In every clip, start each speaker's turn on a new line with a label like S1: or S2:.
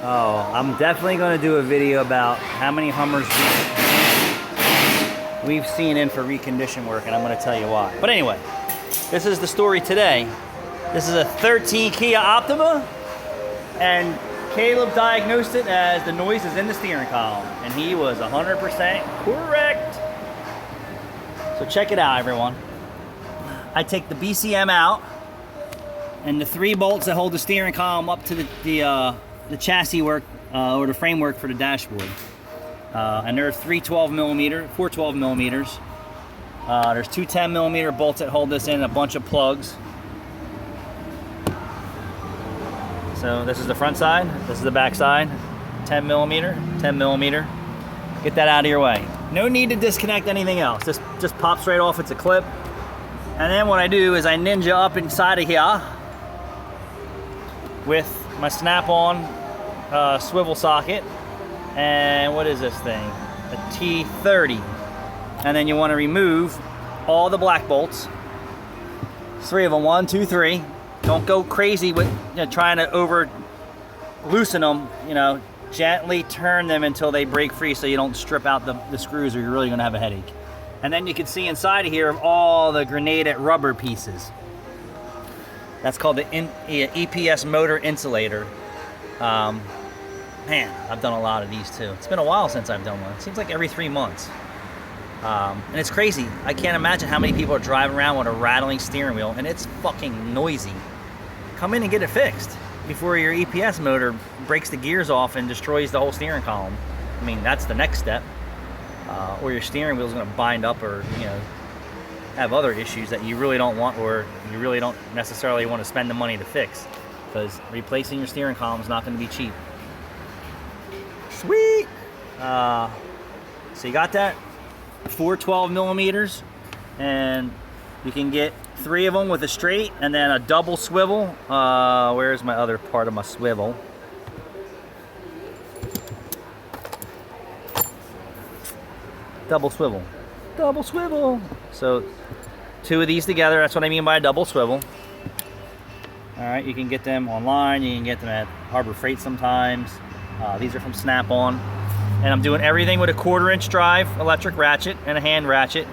S1: Oh, I'm definitely going to do a video about how many Hummers we've seen in for recondition work, and I'm going to tell you why. But anyway, this is the story today. This is a 13 Kia Optima, and Caleb diagnosed it as the noise is in the steering column, and he was 100% correct. So check it out, everyone. I take the BCM out, and the 3 bolts that hold the steering column up to the chassis work or the framework for the dashboard. And there are 4 12 millimeters. There's 2 10 millimeter bolts that hold this in, and a bunch of plugs. So this is the front side, this is the back side. 10 millimeter. Get that out of your way. No need to disconnect anything else. This just pops right off, it's a clip. And then what I do is I ninja up inside of here with my snap-on swivel socket. And what is this thing? A T30. And then you want to remove all the black bolts. 3 of them, 1, 2, 3. Don't go crazy with trying to over loosen them. Gently turn them until they break free so you don't strip out the screws, or you're really going to have a headache. And then you can see inside of here all the grenaded rubber pieces. That's called the EPS motor insulator. Man, I've done a lot of these too. It's been a while since I've done one. It seems like every 3 months. And it's crazy. I can't imagine how many people are driving around with a rattling steering wheel, and it's fucking noisy. Come in and get it fixed before your EPS motor breaks the gears off and destroys the whole steering column. I mean, that's the next step. Or your steering wheel is going to bind up, or have other issues that you really don't want, or you really don't necessarily want to spend the money to fix, because replacing your steering column is not going to be cheap. Sweet. So you got that 4 12 millimeters, and you can get 3 of them with a straight, and then a double swivel. Where's my other part of my swivel? Double swivel. So 2 of these together, that's what I mean by a double swivel. All right, you can get them online, you can get them at Harbor Freight sometimes. These are from Snap-on. And I'm doing everything with a 1/4-inch drive electric ratchet and a hand ratchet.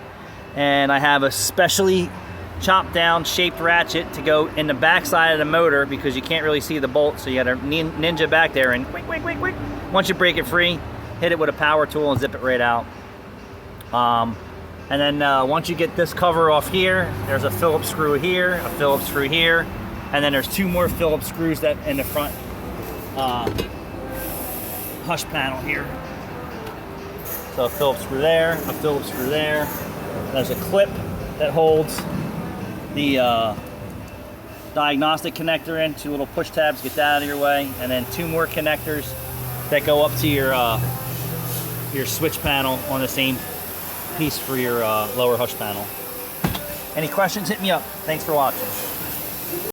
S1: And I have a specially chopped down shaped ratchet to go in the back side of the motor, because you can't really see the bolt, so you gotta ninja back there and quick. Once you break it free, hit it with a power tool and zip it right out. And then once you get this cover off here, there's a Phillips screw here, a Phillips screw here, and then there's 2 more Phillips screws that in the front hush panel here. So a Phillips screw there, a Phillips screw there. There's a clip that holds the diagnostic connector in, 2 little push tabs, get that out of your way, and then 2 more connectors that go up to your switch panel on the same piece for your lower hush panel. Any questions, hit me up. Thanks for watching.